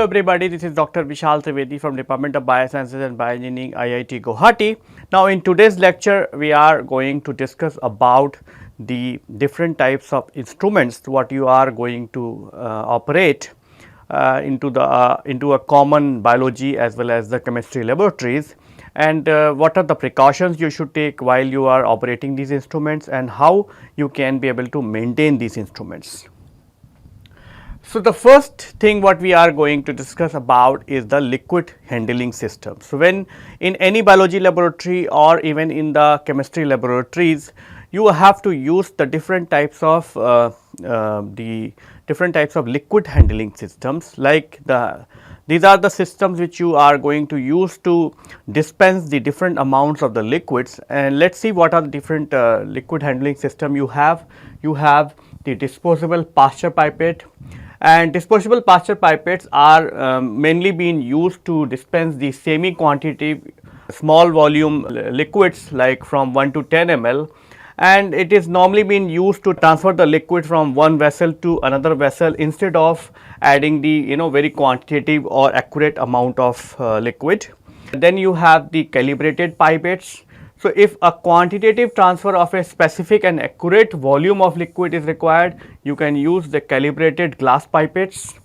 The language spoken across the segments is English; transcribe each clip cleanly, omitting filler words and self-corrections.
everybody, this is Dr. Vishal Trivedi from Department of Biosciences and Bioengineering, IIT Guwahati. Now in today's lecture, we are going to discuss about the different types of instruments what you are going to operate into a common biology as well as the chemistry laboratories, and what are the precautions you should take while you are operating these instruments and how you can be able to maintain these instruments. So, the first thing what we are going to discuss about is the liquid handling system. So, when in any biology laboratory or even in the chemistry laboratories, you have to use the different types of liquid handling systems, like these are the systems which you are going to use to dispense the different amounts of the liquids. And let us see what are the different liquid handling system you have. You have the disposable pasture pipette, and disposable pasture pipettes are mainly being used to dispense the semi quantity small volume liquids like from 1 to 10 ml, and it is normally being used to transfer the liquid from one vessel to another vessel instead of adding the very quantitative or accurate amount of liquid. Then you have the calibrated pipettes. So, if a quantitative transfer of a specific and accurate volume of liquid is required, you can use the calibrated glass pipettes.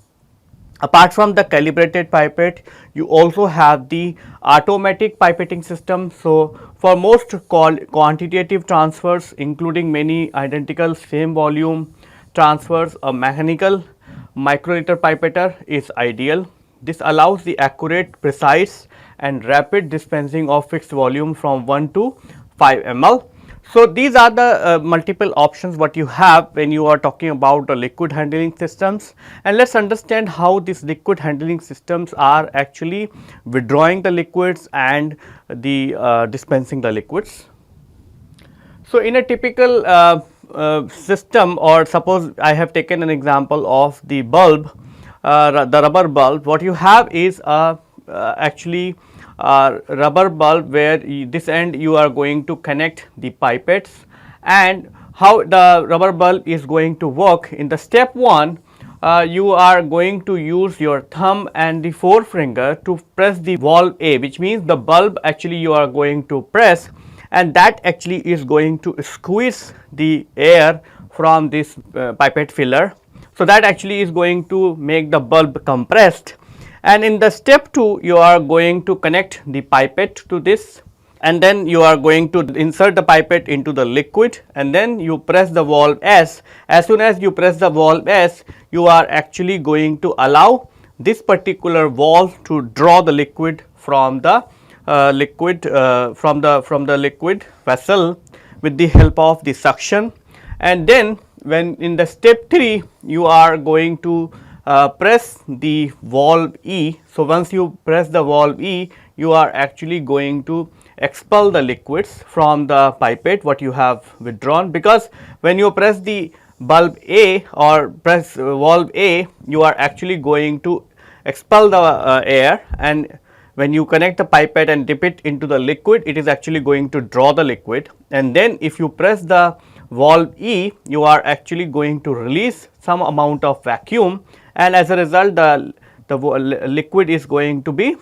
Apart from the calibrated pipette, you also have the automatic pipetting system. So, for most quantitative transfers, including many identical same volume transfers, a mechanical microliter pipetter is ideal. This allows the accurate, precise and rapid dispensing of fixed volume from 1 to 5 ml. So, these are the multiple options what you have when you are talking about the liquid handling systems, and let us understand how these liquid handling systems are actually withdrawing the liquids and the dispensing the liquids. So, in a typical system, or suppose I have taken an example of the bulb, the rubber bulb, what you have is actually rubber bulb where this end you are going to connect the pipettes, and how the rubber bulb is going to work. In the step 1, you are going to use your thumb and the forefinger to press the valve A, which means the bulb actually you are going to press, and that actually is going to squeeze the air from this pipette filler. So, that actually is going to make the bulb compressed. And in the step 2, you are going to connect the pipette to this, and then you are going to insert the pipette into the liquid, and then you press the valve S. As soon as you press the valve S, you are actually going to allow this particular valve to draw the liquid from the liquid vessel with the help of the suction. And then when in the step 3, you are going to press the valve E. So, once you press the valve E, you are actually going to expel the liquids from the pipette what you have withdrawn, because when you press the bulb A or press valve A, you are actually going to expel the air, and when you connect the pipette and dip it into the liquid, it is actually going to draw the liquid, and then if you press the valve E, you are actually going to release some amount of vacuum, and as a result the liquid is going to be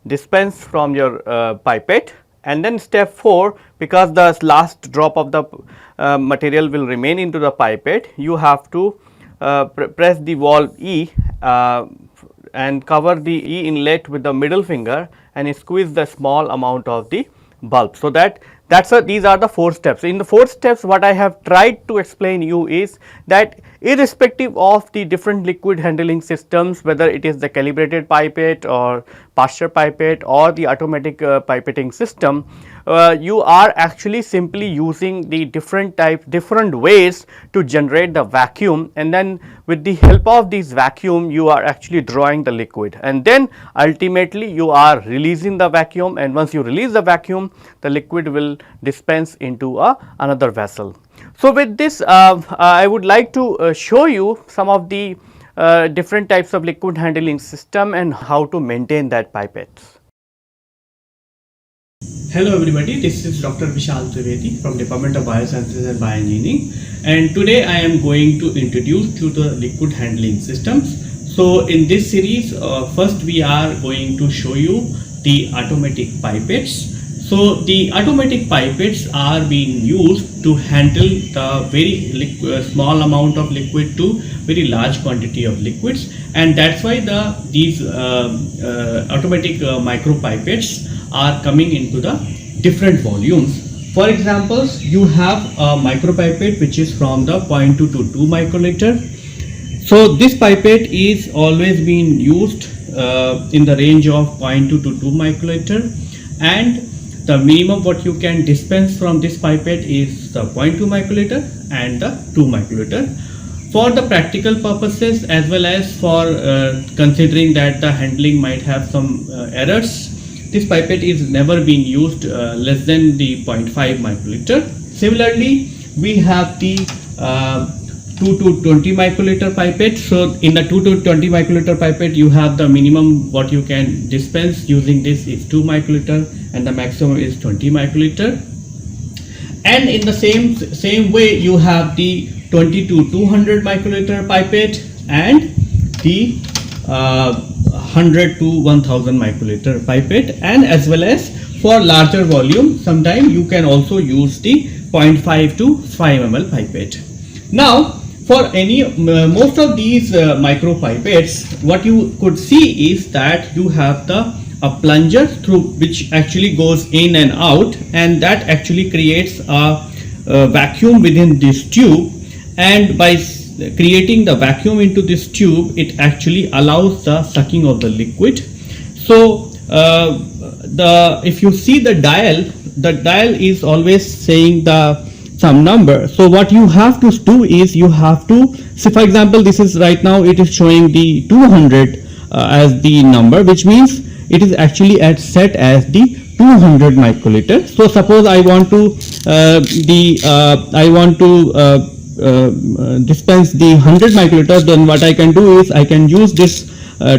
dispensed from your pipette. And then step 4, because the last drop of the material will remain into the pipette, you have to press the valve E and cover the E inlet with the middle finger and squeeze the small amount of the bulb. So, these are the 4 steps. In the 4 steps, what I have tried to explain you is that irrespective of the different liquid handling systems, whether it is the calibrated pipette or pasture pipette or the automatic pipetting system, you are actually simply using the different ways to generate the vacuum, and then with the help of this vacuum you are actually drawing the liquid, and then ultimately you are releasing the vacuum, and once you release the vacuum, the liquid will dispense into another vessel. So, with this I would like to show you some of the different types of liquid handling system and how to maintain that pipettes. Hello everybody, this is Dr. Vishal Trivedi from Department of Biosciences and Bioengineering, and today I am going to introduce you to the liquid handling systems. So in this series, first we are going to show you the automatic pipettes. So the automatic pipettes are being used to handle the very small amount of liquid to very large quantity of liquids, and that's why these automatic micro pipettes are coming into the different volumes. For example, you have a micropipette which is from the 0.2 to 2 microliter. So this pipette is always being used in the range of 0.2 to 2 microliter, and the minimum what you can dispense from this pipette is the 0.2 microliter and the 2 microliter. For the practical purposes, as well as for considering that the handling might have some errors, this pipette is never being used less than the 0.5 microliter. Similarly, we have the 2 to 20 microliter pipette. So in the 2 to 20 microliter pipette, you have the minimum what you can dispense using this is 2 microliter and the maximum is 20 microliter. And in the same way, you have the 20 to 200 microliter pipette and the 100 to 1000 microliter pipette, and as well as for larger volume, sometimes you can also use the 0.5 to 5 ml pipette. Now, for most of these micro pipettes, what you could see is that you have a plunger through which actually goes in and out, and that actually creates a vacuum within this tube, and by creating the vacuum into this tube, it actually allows the sucking of the liquid. So if you see the dial is always saying some number. So what you have to do is you have to say, for example, this is right now it is showing the 200 as the number, which means it is actually set as the 200 microliter. So suppose I want to dispense the 100 microliters, then what I can do is I can use this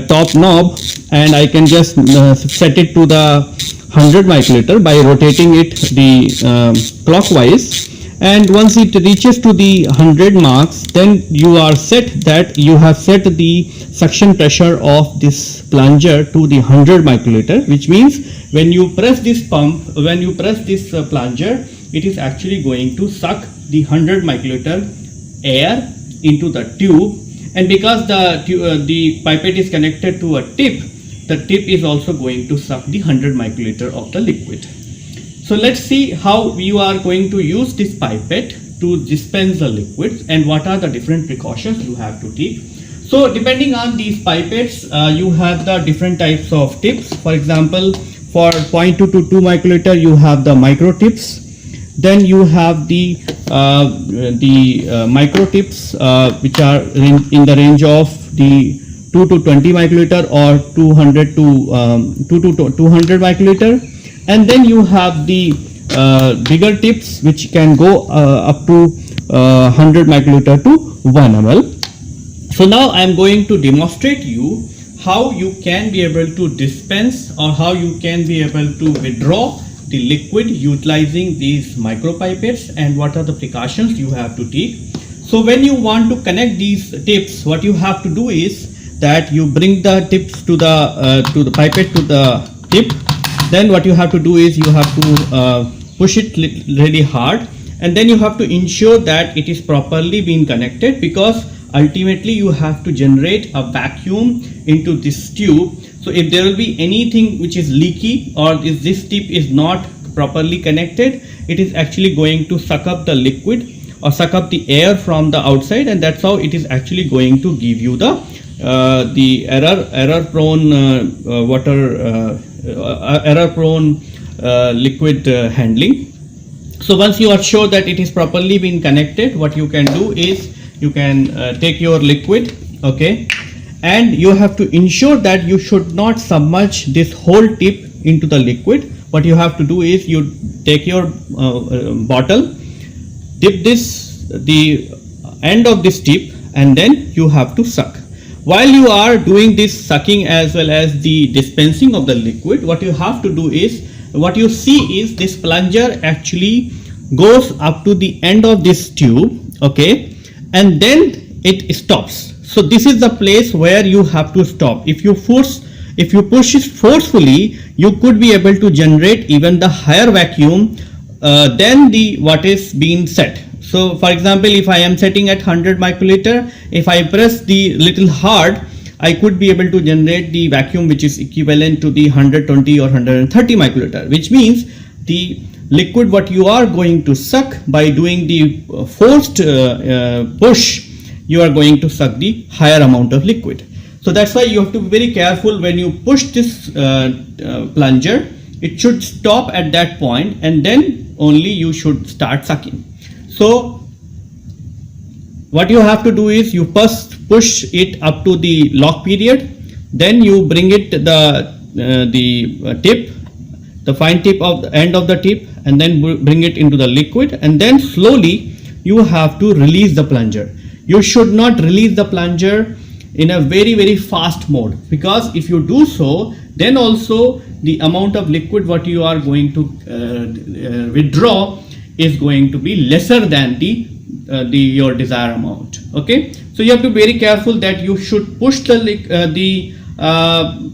top knob and I can just set it to the 100 microliter by rotating it clockwise, and once it reaches to the 100 marks, then you are set that you have set the suction pressure of this plunger to the 100 microliter, which means when you press this plunger, it is actually going to suck the 100 microliter air into the tube, and because the pipette is connected to a tip, the tip is also going to suck the 100 microliter of the liquid. So let's see how you are going to use this pipette to dispense the liquids and what are the different precautions you have to take. So depending on these pipettes, you have the different types of tips. For example, for 0.2 to 2 microliter, you have the micro tips. Then you have the micro tips which are in the range of the 2 to 20 microliter or 200 to 200 microliter. And then you have the bigger tips which can go up to 100 microliter to 1 ml. So now I am going to demonstrate you how you can be able to dispense or how you can be able to withdraw the liquid utilizing these micropipettes and what are the precautions you have to take. So when you want to connect these tips, what you have to do is that you bring the tips to the pipette to the tip. Then what you have to do is you have to push it really hard, and then you have to ensure that it is properly being connected, because ultimately you have to generate a vacuum into this tube. So if there will be anything which is leaky or if this tip is not properly connected, it is actually going to suck up the liquid or suck up the air from the outside, and that's how it is actually going to give you the error prone liquid handling. So once you are sure that it is properly been connected, what you can do is you can take your liquid, okay, and you have to ensure that you should not submerge this whole tip into the liquid. What you have to do is you take your bottle, dip the end of this tip, and then you have to suck. While you are doing this sucking as well as the dispensing of the liquid, what you have to do is, what you see is this plunger actually goes up to the end of this tube, okay, and then it stops. So this is the place where you have to stop. If you push it forcefully, you could be able to generate even the higher vacuum than the what is being set. So for example, if I am setting at 100 microliter, if I press the little hard, I could be able to generate the vacuum which is equivalent to the 120 or 130 microliter, which means the liquid what you are going to suck by doing the forced push, you are going to suck the higher amount of liquid. So that's why you have to be very careful when you push this plunger. It should stop at that point and then only you should start sucking. So what you have to do is you first push it up to the lock period, then you bring it the tip, the fine tip of the end of the tip, and then bring it into the liquid, and then slowly you have to release the plunger. You should not release the plunger in a very fast mode, because if you do so, then also the amount of liquid what you are going to withdraw is going to be lesser than your desired amount. Okay, so you have to be very careful that you should push the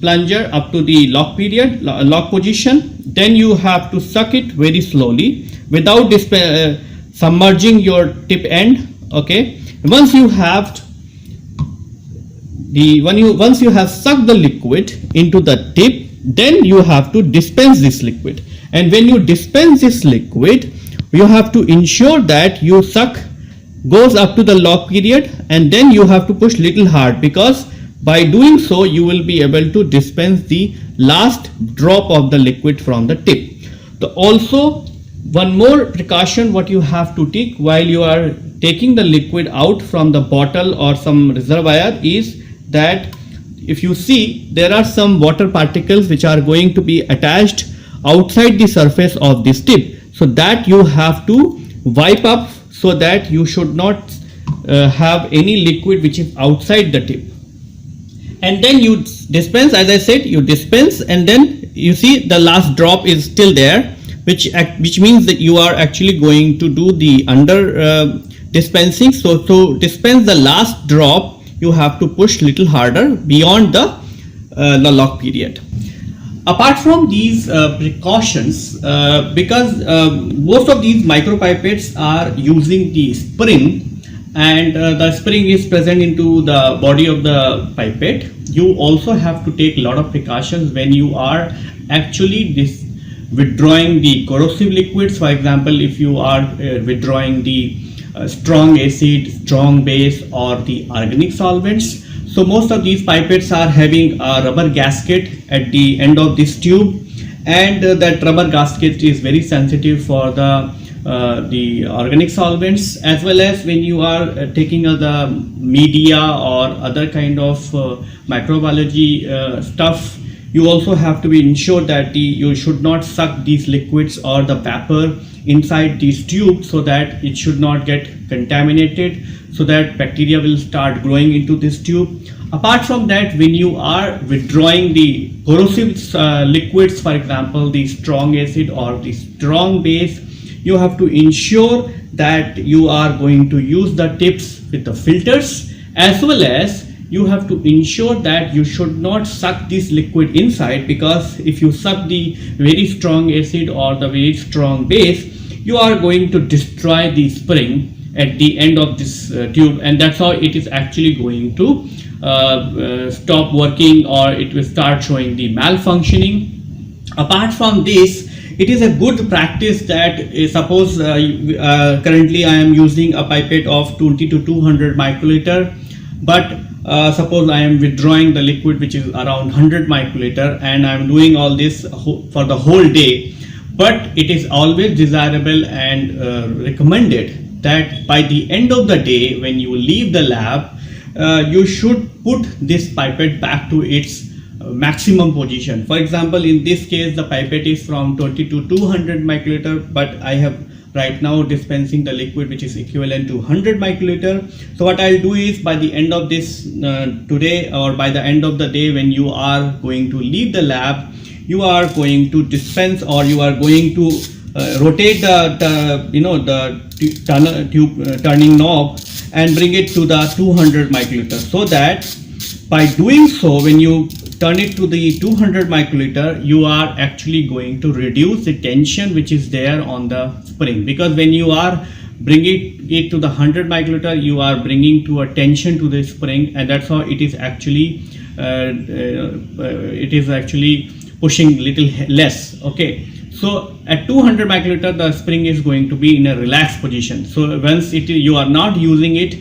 plunger up to the lock period, lock position. Then you have to suck it very slowly without submerging your tip end. Okay, once you have sucked the liquid into the tip, then you have to dispense this liquid. And when you dispense this liquid, you have to ensure that you suck goes up to the lock period, and then you have to push little hard, because by doing so you will be able to dispense the last drop of the liquid from the tip. So also one more precaution what you have to take while you are taking the liquid out from the bottle or some reservoir is that if you see, there are some water particles which are going to be attached outside the surface of this tip, so that you have to wipe up so that you should not have any liquid which is outside the tip. And then you dispense, as I said, you dispense, and then you see the last drop is still there, which means that you are actually going to do the under dispensing. So to dispense the last drop, you have to push little harder beyond the lock period. Apart from these precautions, because most of these micropipettes are using the spring, and the spring is present into the body of the pipette, you also have to take a lot of precautions when you are actually withdrawing the corrosive liquids. For example, if you are withdrawing the strong acid, strong base, or the organic solvents. So most of these pipettes are having a rubber gasket at the end of this tube, and that rubber gasket is very sensitive for the organic solvents, as well as when you are taking the media or other kind of microbiology stuff. You also have to be ensured that you should not suck these liquids or the vapor inside these tubes, so that it should not get contaminated, so that bacteria will start growing into this tube. Apart from that, when you are withdrawing the corrosive liquids, for example the strong acid or the strong base, you have to ensure that you are going to use the tips with the filters, as well as you have to ensure that you should not suck this liquid inside, because if you suck the very strong acid or the very strong base, you are going to destroy the spring at the end of this tube, and that's how it is actually going to stop working, or it will start showing the malfunctioning. Apart from this, it is a good practice that suppose currently I am using a pipette of 20 to 200 microliter, but suppose I am withdrawing the liquid which is around 100 microliter, and I am doing all this for the whole day. But it is always desirable and recommended that by the end of the day, when you leave the lab, you should put this pipette back to its maximum position. For example, in this case the pipette is from 20 to 200 microliter, but I have right now dispensing the liquid which is equivalent to 100 microliter. So what I'll do is, by the end of this today, or by the end of the day when you are going to leave the lab, you are going to dispense, or you are going to rotate the tube turning knob, and bring it to the 200 microliter, so that by doing so, when you turn it to the 200 microliter, you are actually going to reduce the tension which is there on the spring, because when you are bringing it to the 100 microliter, you are bringing to a tension to the spring, and that's how it is actually pushing little less. Okay, so at 200 microliter, the spring is going to be in a relaxed position. So once you are not using it,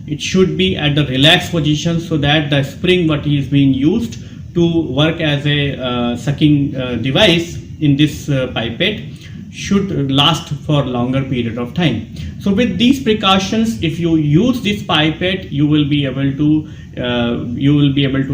it should be at the relaxed position, so that the spring what is being used to work as a sucking device in this pipette should last for longer period of time. So with these precautions, if you use this pipette, you will be able to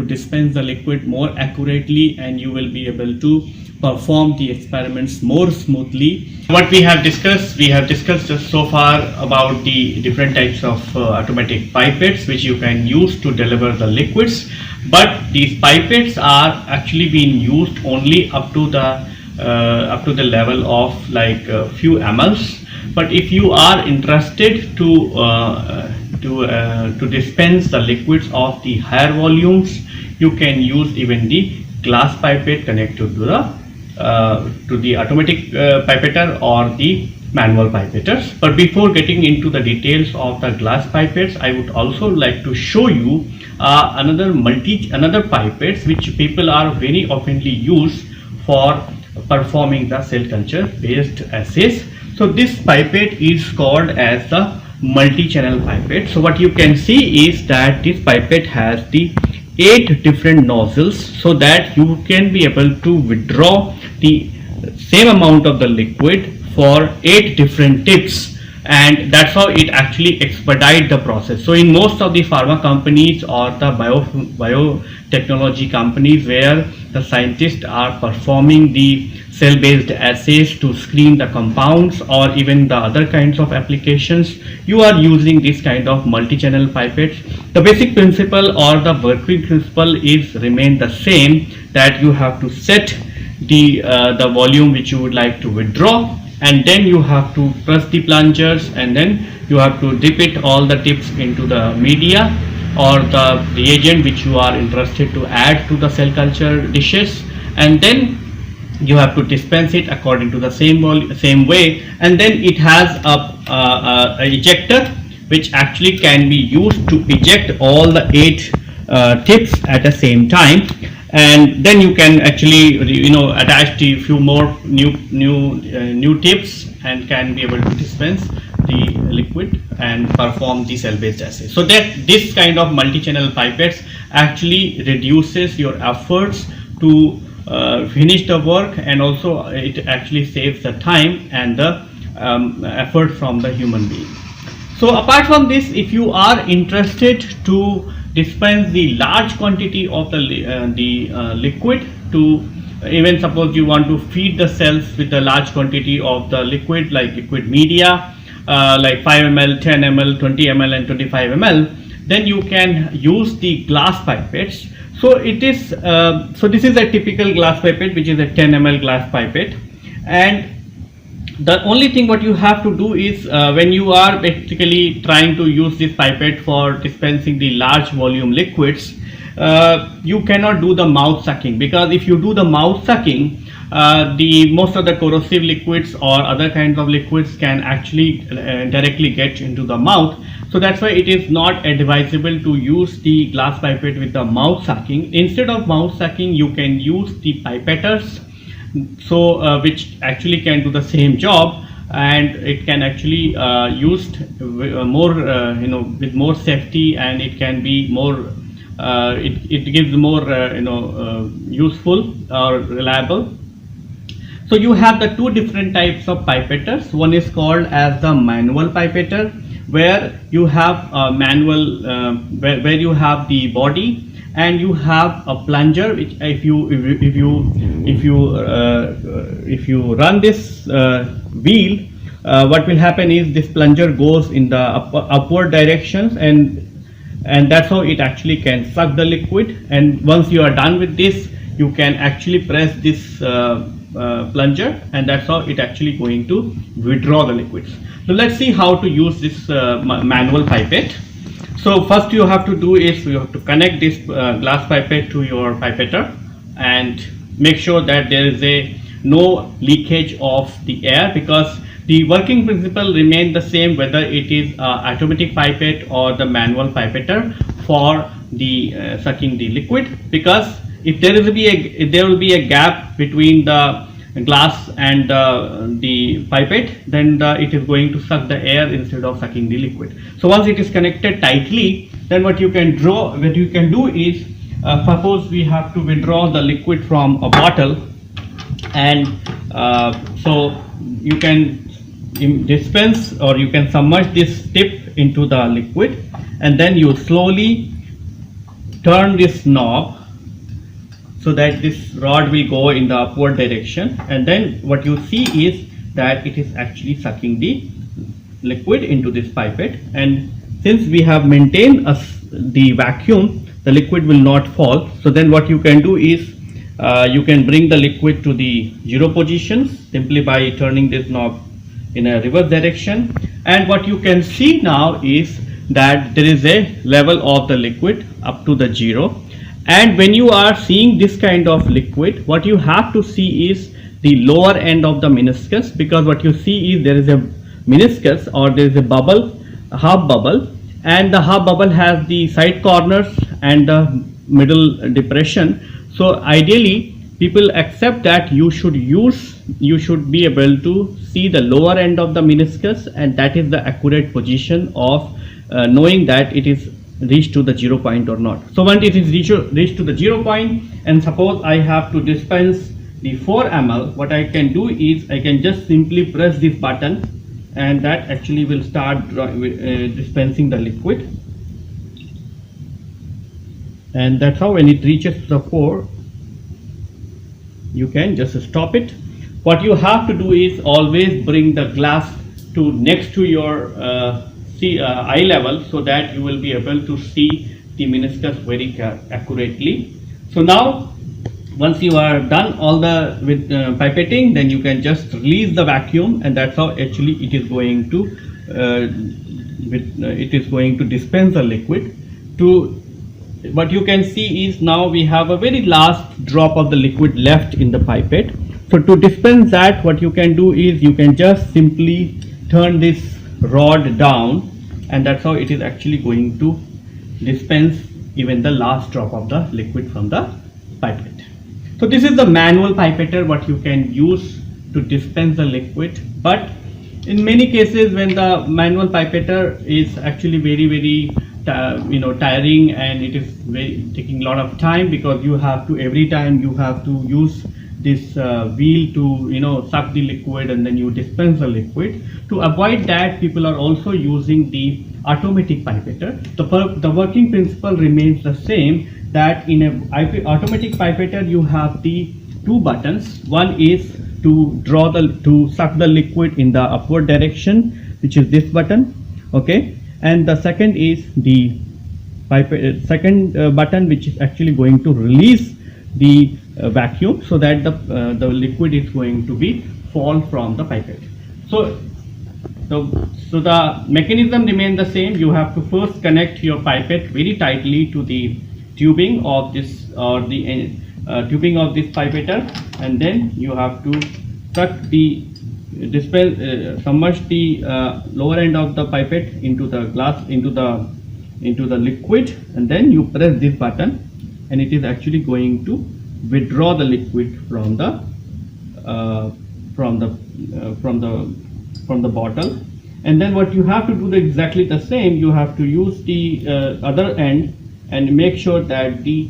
dispense the liquid more accurately, and you will be able to perform the experiments more smoothly. What we have discussed so far about the different types of automatic pipettes which you can use to deliver the liquids, but these pipettes are actually being used only up to the level of like a few mLs. But if you are interested to dispense the liquids of the higher volumes, you can use even the glass pipette connected to the automatic pipetter or the manual pipetters. But before getting into the details of the glass pipettes, I would also like to show you another pipettes which people are very oftenly use for performing the cell culture based assays. So this pipette is called as the multi-channel pipette. So what you can see is that this pipette has the 8 different nozzles, so that you can be able to withdraw the same amount of the liquid for 8 different tips, and that's how it actually expedite the process. So in most of the pharma companies or the biotechnology companies where the scientists are performing the cell based assays to screen the compounds or even the other kinds of applications, you are using this kind of multi-channel pipettes. The basic principle or the working principle is remain the same, that you have to set the volume which you would like to withdraw, and then you have to press the plungers, and then you have to dip it all the tips into the media or the reagent which you are interested to add to the cell culture dishes, and then you have to dispense it according to the same way. And then it has a ejector which actually can be used to eject all the 8 tips at the same time, and then you can actually attach the few more new tips and can be able to dispense the liquid and perform the cell based assay. So that this kind of multi-channel pipettes actually reduces your efforts to finish the work, and also it actually saves the time and the effort from the human being. So apart from this, if you are interested to dispense the large quantity of the liquid, to even suppose you want to feed the cells with a large quantity of the liquid, like liquid media, like 5 ml, 10 ml, 20 ml and 25 ml, then you can use the glass pipettes. So it is so this is a typical glass pipette, which is a 10 ml glass pipette, and the only thing what you have to do is when you are basically trying to use this pipette for dispensing the large volume liquids, you cannot do the mouth sucking, because if you do the mouth sucking, most of the corrosive liquids or other kinds of liquids can actually directly get into the mouth. So that's why it is not advisable to use the glass pipette with the mouth sucking. Instead of mouth sucking, you can use the pipetters, so which actually can do the same job, and it can actually used more with more safety, and it can be more it gives more useful or reliable. So you have the 2 different types of pipetters. One is called as the manual pipetter, where you have a manual where you have the body and you have a plunger, which if you run this wheel, what will happen is this plunger goes in the upward directions, and that's how it actually can suck the liquid. And once you are done with this, you can actually press this plunger, and that's how it actually going to withdraw the liquids. So let's see how to use this manual pipette. So first you have to do is you have to connect this glass pipette to your pipetter and make sure that there is no leakage of the air, because the working principle remains the same whether it is automatic pipette or the manual pipetter for the sucking the liquid, because if there will be a gap between the glass and the pipette, then it is going to suck the air instead of sucking the liquid. So once it is connected tightly, then what you can do is suppose we have to withdraw the liquid from a bottle, and so you can dispense or you can submerge this tip into the liquid, and then you slowly turn this knob so that this rod will go in the upward direction, and then what you see is that it is actually sucking the liquid into this pipette. And since we have maintained the vacuum, the liquid will not fall. So then what you can do is you can bring the liquid to the 0 position simply by turning this knob in a reverse direction, and what you can see now is that there is a level of the liquid up to the 0. And when you are seeing this kind of liquid, what you have to see is the lower end of the meniscus, because what you see is there is a meniscus or there is a bubble, a half bubble, and the half bubble has the side corners and the middle depression. So ideally people accept that you should be able to see the lower end of the meniscus, and that is the accurate position of knowing that it is reached to the 0 point or not. So when it is reached to the 0 point, and suppose I have to dispense the 4 ml, what I can do is I can just simply press this button, and that actually will start dispensing the liquid. And that's how when it reaches the 4, you can just stop it. What you have to do is always bring the glass to next to your eye level, so that you will be able to see the meniscus very accurately. So now once you are done all the with pipetting, then you can just release the vacuum, and that's how actually it is going to dispense the liquid. To what you can see is now we have a very last drop of the liquid left in the pipette. So to dispense that, what you can do is you can just simply turn this rod down, and that's how it is actually going to dispense even the last drop of the liquid from the pipette. So this is the manual pipetter what you can use to dispense the liquid. But in many cases when the manual pipetter is actually very tiring, and it is taking a lot of time, because you have to every time you have to use this wheel to suck the liquid and then you dispense the liquid. To avoid that, people are also using the automatic pipetter. The working principle remains the same, that in a automatic pipetter you have the 2 buttons. One is to suck the liquid in the upward direction, which is this button, okay, and the second is the second button, which is actually going to release the vacuum, so that the liquid is going to be fall from the pipette. So the mechanism remains the same. You have to first connect your pipette very tightly to the tubing of this tubing of this pipetter, and then you have to suck the submerge the lower end of the pipette into the glass into the liquid, and then you press this button, and it is actually going to withdraw the liquid from the bottle. And then what you have to do exactly the same. You have to use the other end and make sure that the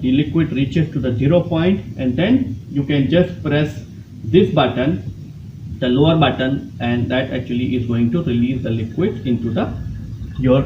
liquid reaches to the 0 point, and then you can just press this button, the lower button, and that actually is going to release the liquid into your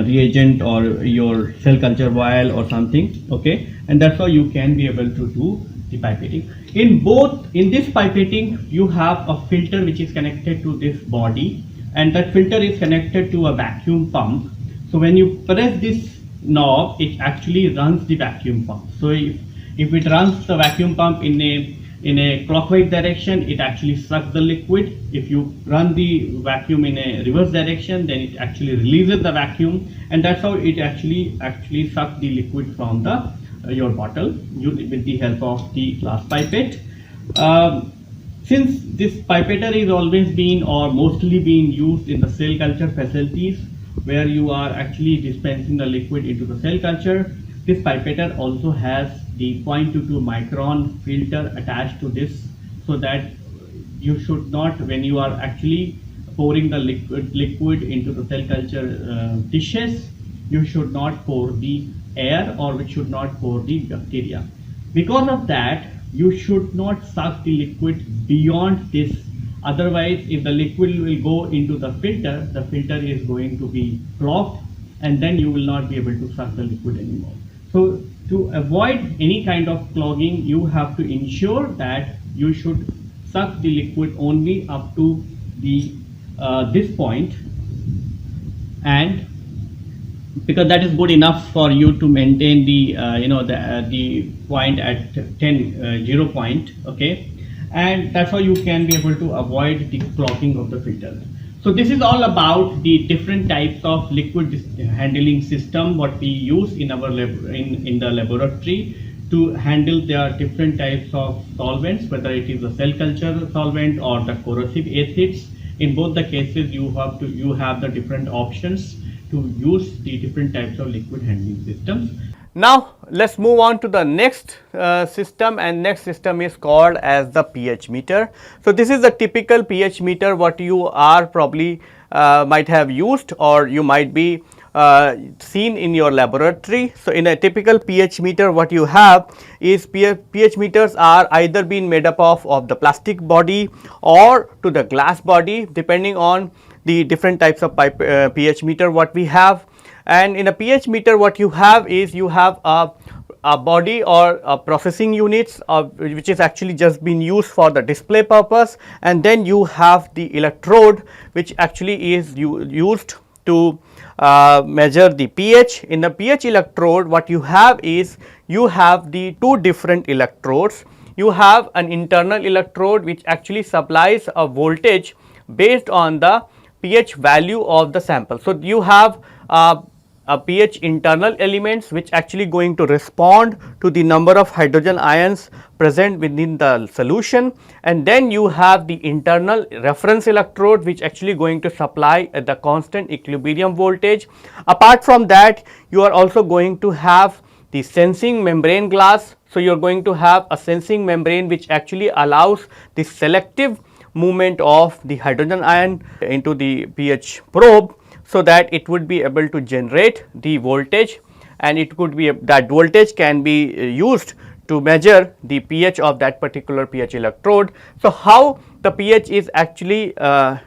reagent or your cell culture vial or something, okay, and that's how you can be able to do the pipetting. In this pipetting, you have a filter which is connected to this body, and that filter is connected to a vacuum pump. So when you press this knob, it actually runs the vacuum pump. So if it runs the vacuum pump in a in a clockwise direction, it actually sucks the liquid. If you run the vacuum in a reverse direction, then it actually releases the vacuum, and that's how it actually sucks the liquid from the your bottle with the help of the glass pipette. Since this pipetter is always been or mostly being used in the cell culture facilities where you are actually dispensing the liquid into the cell culture, this pipetter also has the 0.22 micron filter attached to this, so that you should not, when you are actually pouring the liquid into the cell culture dishes, you should not pour the air or we should not pour the bacteria. Because of that, you should not suck the liquid beyond this. Otherwise, if the liquid will go into the filter is going to be clogged, and then you will not be able to suck the liquid anymore. So to avoid any kind of clogging, you have to ensure that you should suck the liquid only up to the this point, and because that is good enough for you to maintain the the point at 0 point, okay, and that's how you can be able to avoid the clogging of the filter. So this is all about the different types of liquid handling system what we use in our in the laboratory to handle their different types of solvents, whether it is a cell culture solvent or the corrosive acids. In both the cases, you have the different options to use the different types of liquid handling systems. Now let's move on to the next system, and next system is called as the pH meter. So this is a typical pH meter what you are probably might have used or you might be seen in your laboratory. So in a typical pH meter, what you have is pH meters are either being made up of the plastic body or to the glass body, depending on the different types of pH meter what we have. And in a pH meter, what you have is you have a body or a processing units which is actually just been used for the display purpose, and then you have the electrode which actually is used to measure the pH. In the pH electrode, what you have is you have the two different electrodes. You have an internal electrode which actually supplies a voltage based on the pH value of the sample. So you have a pH internal elements which actually going to respond to the number of hydrogen ions present within the solution, and then you have the internal reference electrode which actually going to supply the constant equilibrium voltage. Apart from that, you are also going to have the sensing membrane glass. So you are going to have a sensing membrane which actually allows the selective movement of the hydrogen ion into the pH probe, so that it would be able to generate the voltage, and it could be that voltage can be used to measure the pH of that particular pH electrode. So how the pH is actually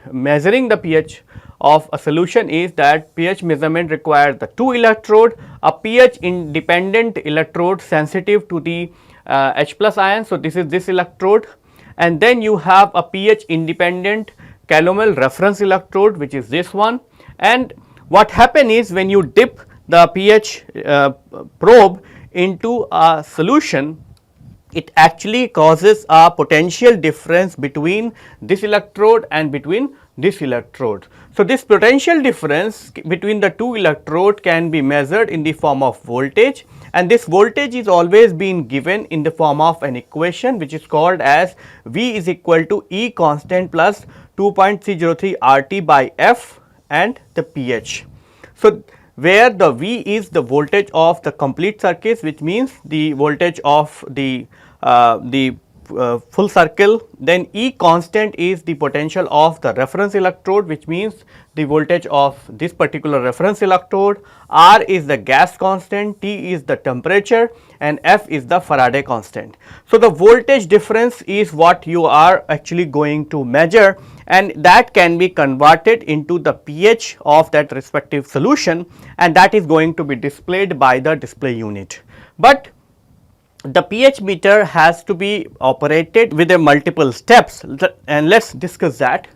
measuring the pH of a solution is that pH measurement requires the two electrode, a pH independent electrode sensitive to the H plus ion. So this is this electrode, and then you have a pH independent calomel reference electrode which is this one. And what happen is when you dip the pH probe into a solution, it actually causes a potential difference between this electrode and between this electrode. So this potential difference between the two electrode can be measured in the form of voltage, and this voltage is always being given in the form of an equation which is called as V is equal to E constant plus 2.303 RT by F and the pH. So where the V is the voltage of the complete circuit, which means the voltage of the full circle, then E constant is the potential of the reference electrode, which means the voltage of this particular reference electrode, R is the gas constant, T is the temperature, and F is the Faraday constant. So the voltage difference is what you are actually going to measure, and that can be converted into the pH of that respective solution, and that is going to be displayed by the display unit. But the pH meter has to be operated with a multiple steps, and let's discuss that.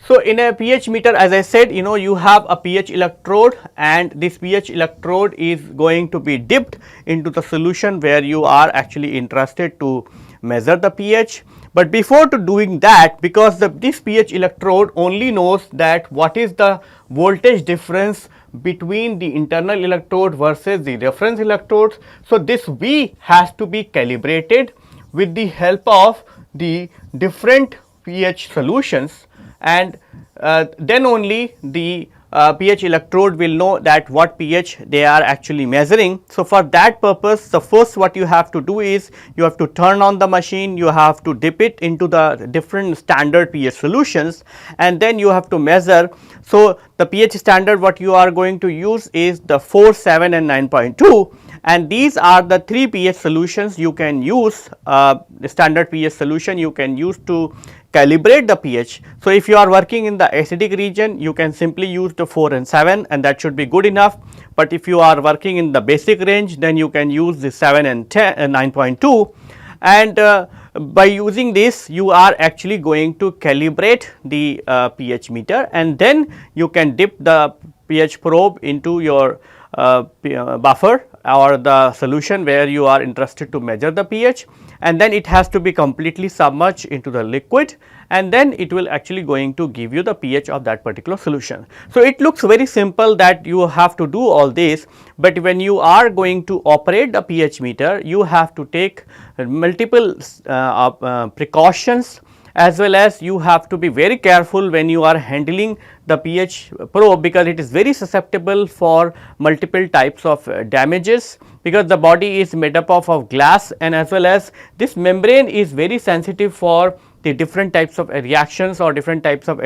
So in a pH meter, as I said, you have a pH electrode, and this pH electrode is going to be dipped into the solution where you are actually interested to measure the pH. But before to doing that, because this pH electrode only knows that what is the voltage difference between the internal electrode versus the reference electrodes. So, this V has to be calibrated with the help of the different pH solutions, and then only the pH electrode will know that what pH they are actually measuring. So, for that purpose, the first what you have to do is you have to turn on the machine, you have to dip it into the different standard pH solutions, and then you have to measure. So, the pH standard what you are going to use is the 4, 7 and 9.2, and these are the 3 pH solutions you can use. The standard pH solution you can use to calibrate the pH. So, if you are working in the acidic region, you can simply use the 4 and 7, and that should be good enough. But if you are working in the basic range, then you can use the 7 and 10 and 9.2, and by using this you are actually going to calibrate the pH meter, and then you can dip the pH probe into your buffer or the solution where you are interested to measure the pH, and then it has to be completely submerged into the liquid, and then it will actually going to give you the pH of that particular solution. So, it looks very simple that you have to do all this, but when you are going to operate the pH meter, you have to take multiple precautions, as well as you have to be very careful when you are handling the pH probe, because it is very susceptible for multiple types of damages, because the body is made up of glass, and as well as this membrane is very sensitive for the different types of reactions or different types of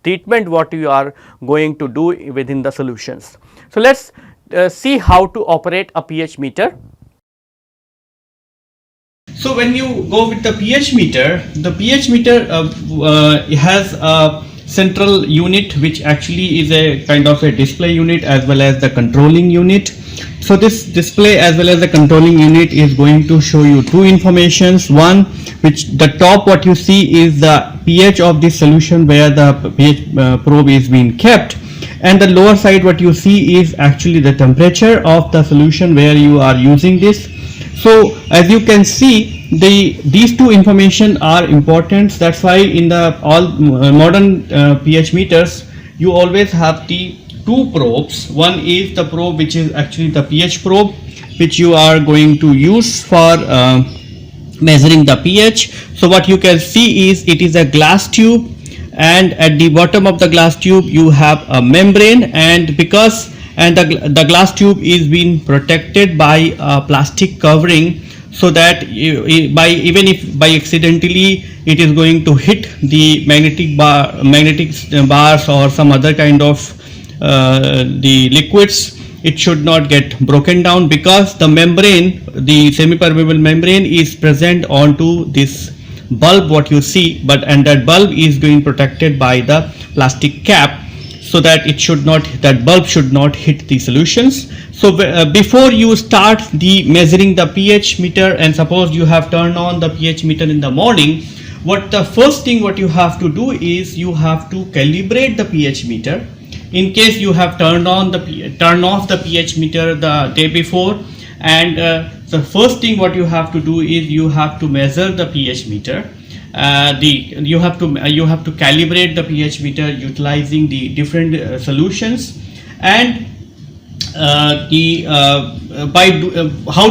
treatment what you are going to do within the solutions. So, let us see how to operate a pH meter. So, when you go with the pH meter, the pH meter has a central unit which actually is a kind of a display unit as well as the controlling unit. So, this display as well as the controlling unit is going to show you two informations. One, which the top what you see is the pH of this solution where the pH probe is being kept, and the lower side what you see is actually the temperature of the solution where you are using this. So, as you can see, these two information are important. That's why in the all modern pH meters you always have the two probes. One is the probe which is actually the pH probe, which you are going to use for measuring the pH. So, what you can see is it is a glass tube, and at the bottom of the glass tube you have a membrane, and because the glass tube is being protected by a plastic covering, so that even if by accidentally it is going to hit the magnetic bars or some other kind of the liquids, it should not get broken down, because the membrane, the semi-permeable membrane is present onto this bulb what you see, and that bulb is being protected by the plastic cap, so that it should not, that bulb should not hit the solutions. So, before you start the measuring the pH meter, and suppose you have turned on the pH meter in the morning, what the first thing what you have to do is you have to calibrate the pH meter. In case you have turned off the pH meter the day before, and the first thing what you have to do is you have to measure the pH meter. You have to calibrate the pH meter utilizing the different solutions, and how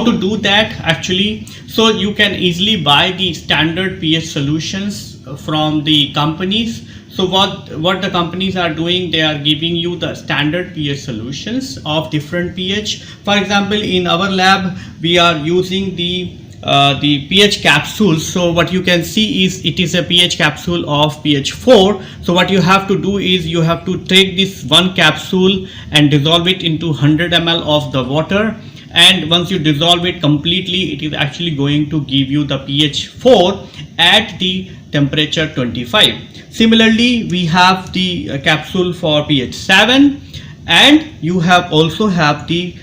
to do that actually. So, you can easily buy the standard pH solutions from the companies. So, what the companies are doing, they are giving you the standard pH solutions of different pH. For example, in our lab we are using the pH capsules. So, what you can see is it is a pH capsule of pH 4. So, what you have to do is you have to take this one capsule and dissolve it into 100 ml of the water, and once you dissolve it completely, it is actually going to give you the pH 4 at the temperature 25. Similarly, we have the capsule for pH 7, and you also have the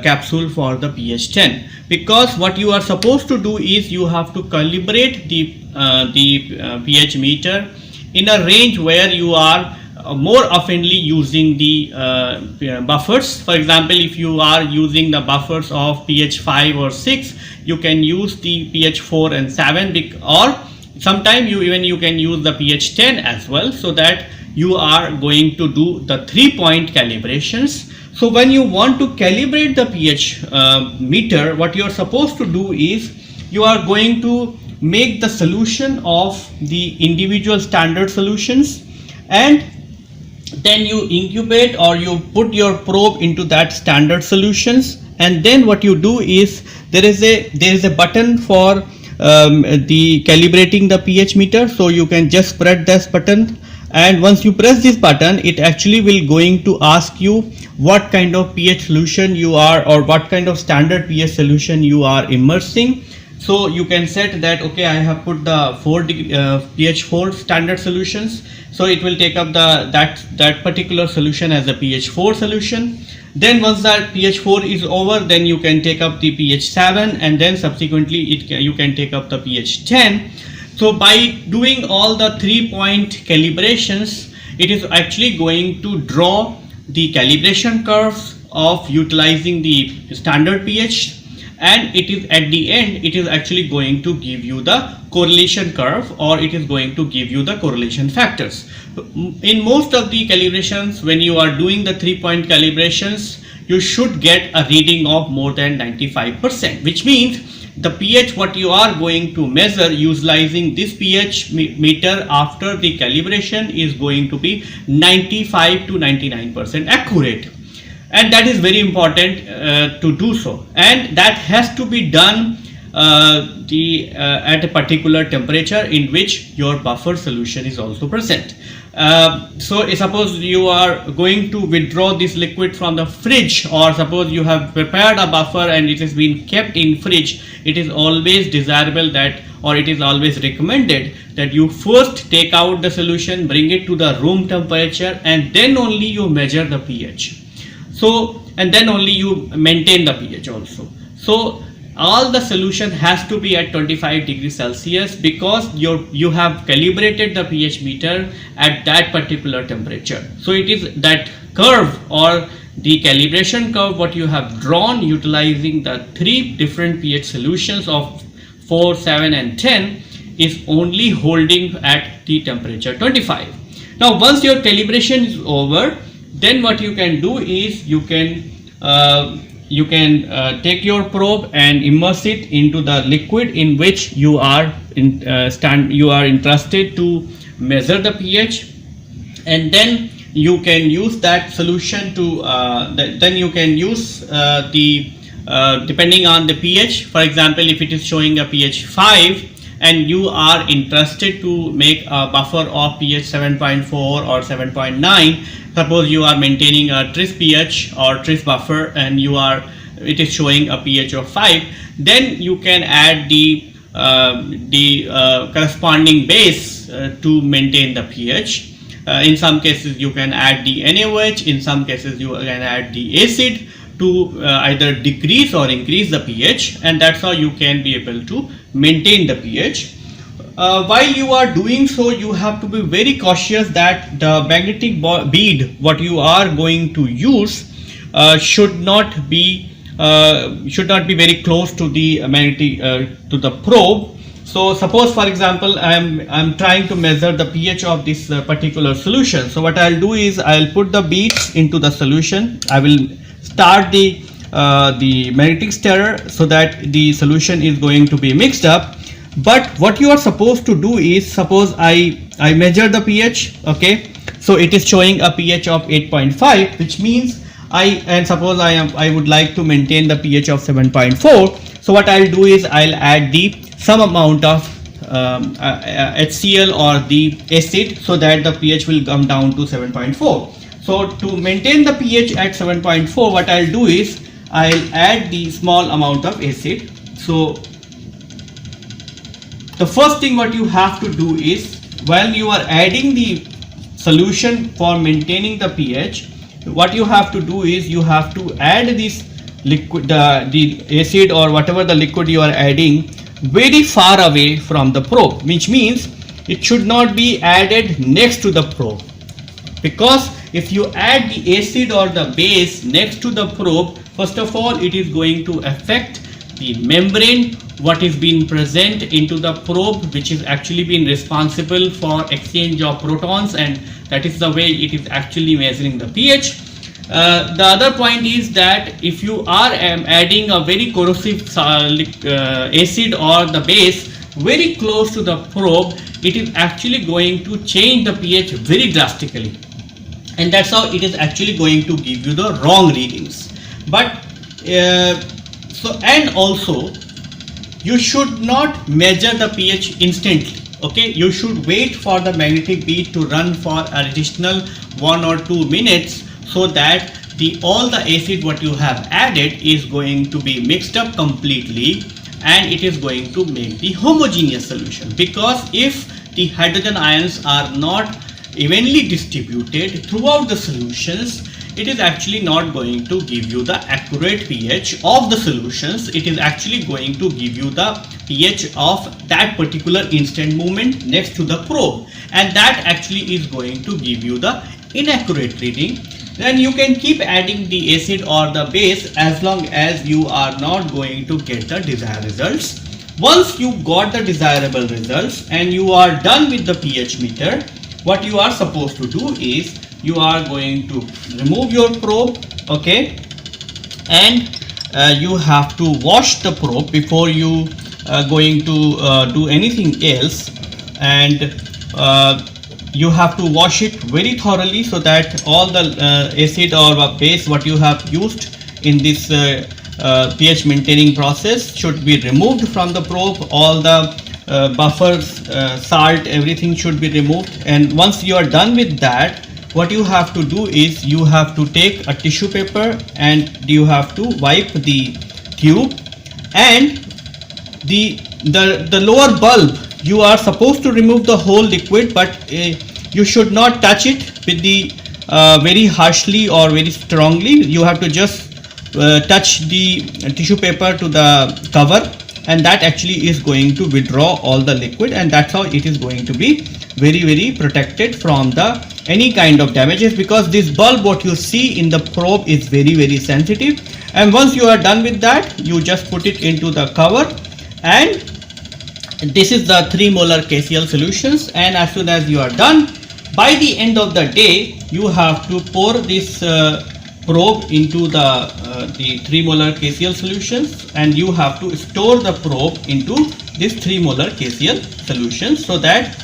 capsule for the pH 10, because what you are supposed to do is you have to calibrate the pH meter in a range where you are more oftenly using the buffers. For example, if you are using the buffers of pH 5 or 6, you can use the pH 4 and 7, or sometime you can use the pH 10 as well, so that you are going to do the 3-point calibrations. So when you want to calibrate the pH meter, what you are supposed to do is you are going to make the solution of the individual standard solutions, and then you incubate or you put your probe into that standard solutions, and then what you do is there is a button for the calibrating the pH meter. So you can just press this button, and once you press this button, it actually will going to ask you what kind of pH solution you are, or what kind of standard pH solution you are immersing. So you can set that, okay, I have put the pH 4 standard solutions, so it will take up that particular solution as a pH 4 solution. Then once that pH 4 is over, then you can take up the pH 7, and then subsequently you can take up the pH 10. So by doing all the 3-point calibrations, it is actually going to draw the calibration curves of utilizing the standard pH, and it is at the end it is actually going to give you the correlation curve, or it is going to give you the correlation factors. In most of the calibrations, when you are doing the 3-point calibrations, you should get a reading of more than 95%, which means the pH what you are going to measure utilizing this pH meter after the calibration is going to be 95 to 99% accurate. And that is very important to do so, and that has to be done at a particular temperature in which your buffer solution is also present. So suppose you are going to withdraw this liquid from the fridge, or suppose you have prepared a buffer and it has been kept in fridge, it is always desirable that, or it is always recommended that you first take out the solution, bring it to the room temperature, and then only you measure the pH. So, and then only you maintain the pH also. So all the solution has to be at 25 degrees Celsius, because you have calibrated the pH meter at that particular temperature. So it is that curve, or the calibration curve what you have drawn utilizing the 3 different pH solutions of 4, 7 and 10 is only holding at the temperature 25. Now once your calibration is over, then what you can do is you can take your probe and immerse it into the liquid in which you are interested to measure the pH, and then you can use that solution to then you can use depending on the pH. For example, if it is showing a pH 5 and you are interested to make a buffer of pH 7.4 or 7.9, suppose you are maintaining a tris pH or tris buffer and it is showing a pH of 5, then you can add the corresponding base to maintain the pH. In some cases you can add the NaOH, in some cases you can add the acid to either decrease or increase the pH, and that's how you can be able to maintain the pH. While you are doing so, you have to be very cautious that the magnetic bead what you are going to use should not be very close to the magnetic to the probe. So suppose, for example, I'm trying to measure the pH of this particular solution. So what I'll do is I'll put the beads into the solution. I will start the magnetic stirrer so that the solution is going to be mixed up. But what you are supposed to do is, suppose I measure the pH, okay, so it is showing a pH of 8.5, which means suppose I would like to maintain the pH of 7.4. So what I'll do is I'll add some amount of HCl or the acid so that the pH will come down to 7.4. So to maintain the pH at 7.4, what I'll do is I'll add the small amount of acid. So the first thing what you have to do is, while you are adding the solution for maintaining the pH, what you have to do is you have to add this liquid, the acid or whatever the liquid you are adding, very far away from the probe, which means it should not be added next to the probe. because if you add the acid or the base next to the probe, first of all it is going to affect the membrane what is being present into the probe, which is actually been responsible for exchange of protons, and that is the way it is actually measuring the pH. The other point is that if you are adding a very corrosive acid or the base very close to the probe, it is actually going to change the pH very drastically, and that's how it is actually going to give you the wrong readings. But and also you should not measure the pH instantly. Okay, you should wait for the magnetic bead to run for an additional 1 or 2 minutes, so that all the acid what you have added is going to be mixed up completely, and it is going to make the homogeneous solution. Because if the hydrogen ions are not evenly distributed throughout the solutions, it is actually not going to give you the accurate pH of the solutions. It is actually going to give you the pH of that particular instant movement next to the probe, and that actually is going to give you the inaccurate reading. Then you can keep adding the acid or the base as long as you are not going to get the desired results. Once you got the desirable results and you are done with the pH meter, what you are supposed to do is you are going to remove your probe, okay, and you have to wash the probe before you going to do anything else, and you have to wash it very thoroughly so that all the acid or base what you have used in this pH maintaining process should be removed from the probe. All the buffers, salt, everything should be removed. And once you are done with that, what you have to do is you have to take a tissue paper and you have to wipe the tube, and the lower bulb, you are supposed to remove the whole liquid, but you should not touch it with the very harshly or very strongly. You have to just touch the tissue paper to the cover, and that actually is going to withdraw all the liquid, and that's how it is going to be very protected from the any kind of damages, because this bulb what you see in the probe is very sensitive. And once you are done with that, you just put it into the cover, and this is the 3 molar KCl solutions. And as soon as you are done, by the end of the day, you have to pour this probe into the 3 molar KCl solutions, and you have to store the probe into this 3 molar KCl solution, so that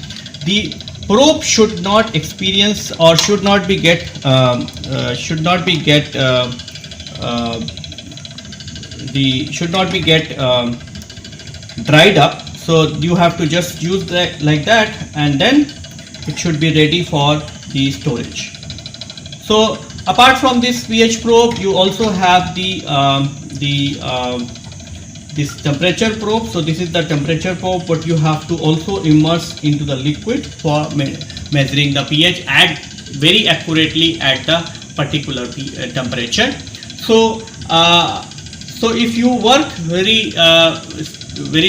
the probe should not experience or should not be get dried up. So you have to just use that like that, and then it should be ready for the storage. So apart from this pH probe, you also have this temperature probe. So this is the temperature probe, but you have to also immerse into the liquid for measuring the pH very accurately at the particular temperature. So if you work very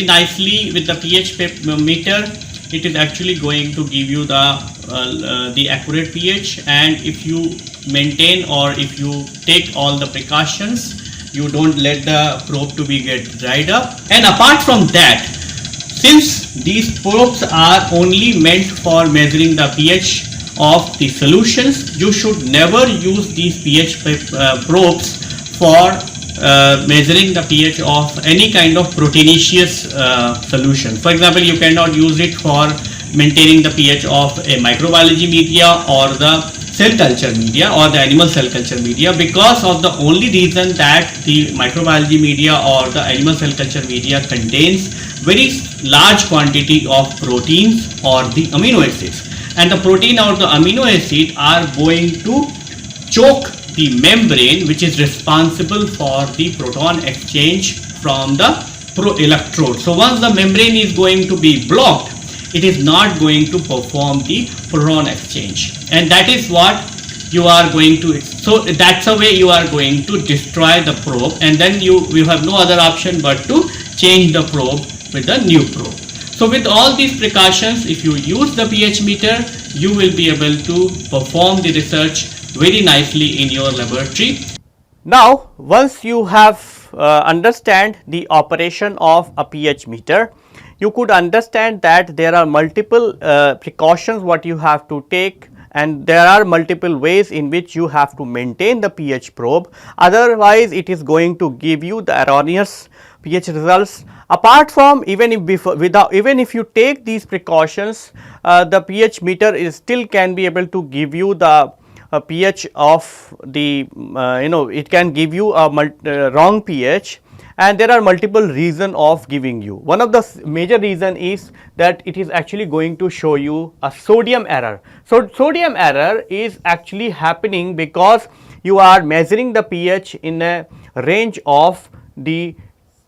nicely with the pH meter, it is actually going to give you the accurate pH. And if you maintain or if you take all the precautions, you don't let the probe to be get dried up. And apart from that, since these probes are only meant for measuring the pH of the solutions, you should never use these pH probes for measuring the pH of any kind of proteinaceous solution. For example, you cannot use it for maintaining the pH of a microbiology media or the cell culture media or the animal cell culture media, because of the only reason that the microbiology media or the animal cell culture media contains very large quantity of proteins or the amino acids, and the protein or the amino acid are going to choke the membrane, which is responsible for the proton exchange from the electrode. So once the membrane is going to be blocked, it is not going to perform the proton exchange, and that is what you are going to. So that's the way you are going to destroy the probe, and then you have no other option but to change the probe with a new probe. So with all these precautions, if you use the pH meter, you will be able to perform the research very nicely in your laboratory. Now, once you have understand the operation of a pH meter, you could understand that there are multiple precautions what you have to take, and there are multiple ways in which you have to maintain the pH probe, otherwise it is going to give you the erroneous pH results. Apart from, even if even if you take these precautions, the pH meter is still can be able to give you the pH of the it can give you a wrong pH, and there are multiple reason of giving you. One of the major reason is that it is actually going to show you a sodium error. So, sodium error is actually happening because you are measuring the pH in a range of the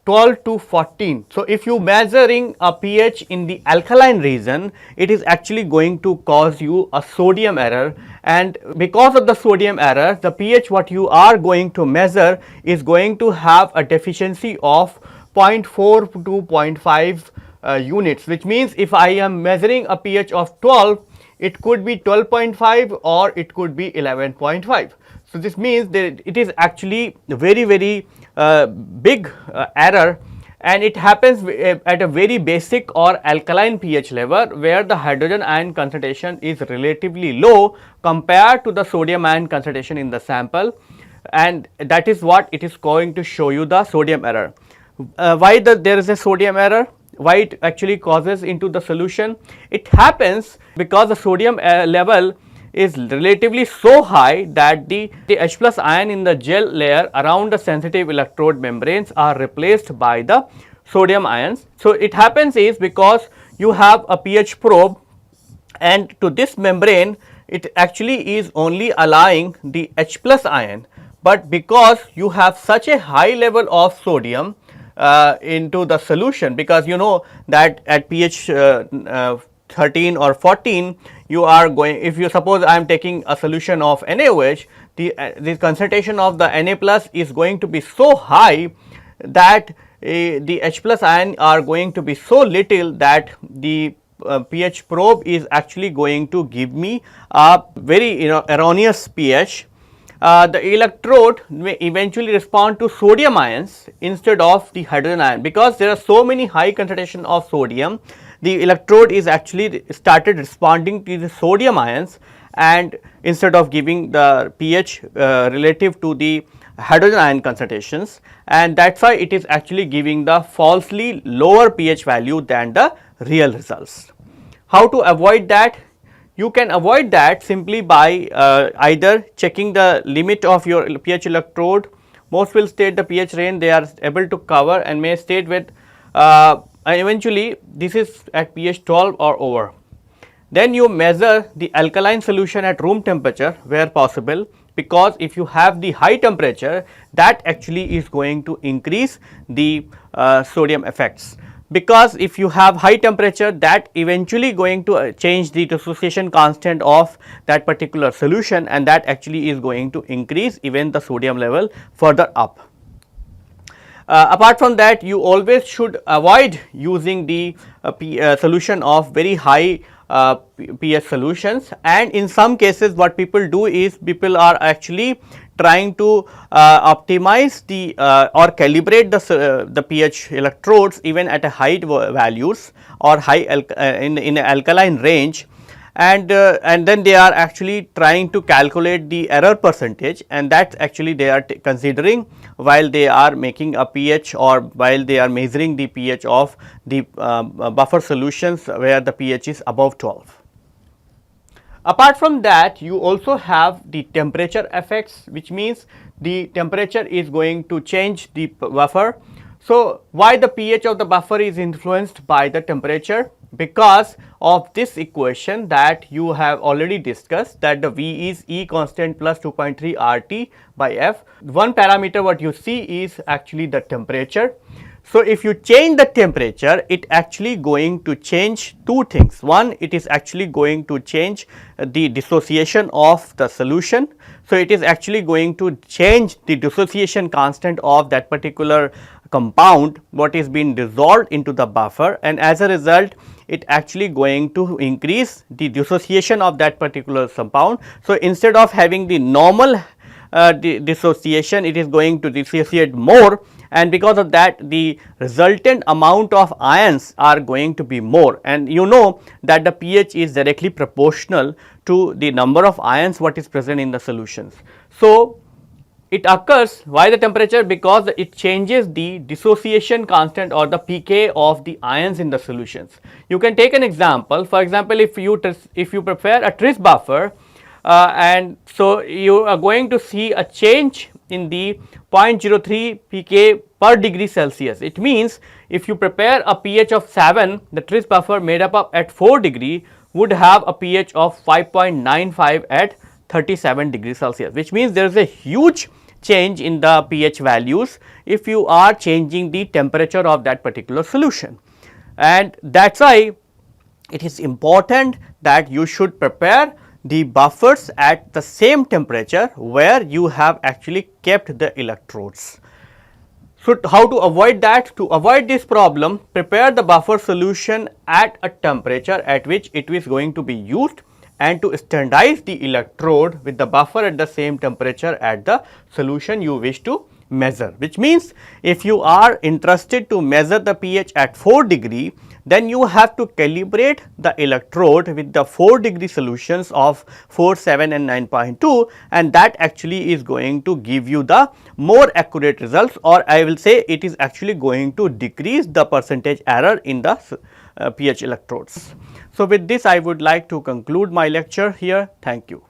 12 to 14. So, if you measuring a pH in the alkaline region, it is actually going to cause you a sodium error, and because of the sodium error, the pH what you are going to measure is going to have a deficiency of 0.4 to 0.5 units, which means if I am measuring a pH of 12, it could be 12.5 or it could be 11.5. So, this means that it is actually very big error, and it happens at a very basic or alkaline pH level, where the hydrogen ion concentration is relatively low compared to the sodium ion concentration in the sample, and that is what it is going to show you the sodium error. Why there is a sodium error? Why it actually causes into the solution? It happens because the sodium level is relatively so high that the H plus ion in the gel layer around the sensitive electrode membranes are replaced by the sodium ions. So, it happens is because you have a pH probe, and to this membrane it actually is only allowing the H plus ion, but because you have such a high level of sodium into the solution, because you know that at pH 13 or 14, you are going, if you suppose I am taking a solution of NaOH, the concentration of the Na plus is going to be so high that the H plus ion are going to be so little that the pH probe is actually going to give me a very erroneous pH. The electrode may eventually respond to sodium ions instead of the hydrogen ion, because there are so many high concentration of sodium. The electrode is actually started responding to the sodium ions, and instead of giving the pH relative to the hydrogen ion concentrations, and that is why it is actually giving the falsely lower pH value than the real results. How to avoid that? You can avoid that simply by either checking the limit of your pH electrode. Most will state the pH range they are able to cover, and may state with eventually this is at pH 12 or over. Then you measure the alkaline solution at room temperature where possible, because if you have the high temperature, that actually is going to increase the sodium effects, because if you have high temperature, that eventually going to change the dissociation constant of that particular solution, and that actually is going to increase even the sodium level further up. Apart from that, you always should avoid using the solution of very high pH solutions, and in some cases what people do is people are actually trying to optimize the or calibrate the pH electrodes even at a high values or high in an alkaline range, and then they are actually trying to calculate the error percentage, and that actually they are considering while they are making a pH or while they are measuring the pH of the buffer solutions where the pH is above 12. Apart from that, you also have the temperature effects, which means the temperature is going to change the buffer. So, why the pH of the buffer is influenced by the temperature? Because of this equation that you have already discussed, that the V is E constant plus 2.3 RT by F. One parameter what you see is actually the temperature. So, if you change the temperature, it actually going to change two things. One, it is actually going to change the dissociation of the solution. So, it is actually going to change the dissociation constant of that particular compound what is being dissolved into the buffer, and as a result it actually going to increase the dissociation of that particular compound. So, instead of having the normal dissociation, it is going to dissociate more, and because of that the resultant amount of ions are going to be more, and you know that the pH is directly proportional to the number of ions what is present in the solutions. So, it occurs why the temperature, because it changes the dissociation constant or the pK of the ions in the solutions. You can take an example. For example, if you prepare a tris buffer, and so you are going to see a change in the 0.03 pK per degree Celsius. It means if you prepare a pH of 7, the tris buffer made up of at 4 degree would have a pH of 5.95 at 37 degrees Celsius, which means there is a huge change in the pH values if you are changing the temperature of that particular solution. And that is why it is important that you should prepare the buffers at the same temperature where you have actually kept the electrodes. So, how to avoid that? To avoid this problem, prepare the buffer solution at a temperature at which it is going to be used, and to standardize the electrode with the buffer at the same temperature at the solution you wish to measure, which means if you are interested to measure the pH at 4 degree, then you have to calibrate the electrode with the 4 degree solutions of 4, 7 and 9.2, and that actually is going to give you the more accurate results, or I will say it is actually going to decrease the percentage error in the pH electrodes. So, with this I would like to conclude my lecture here. Thank you.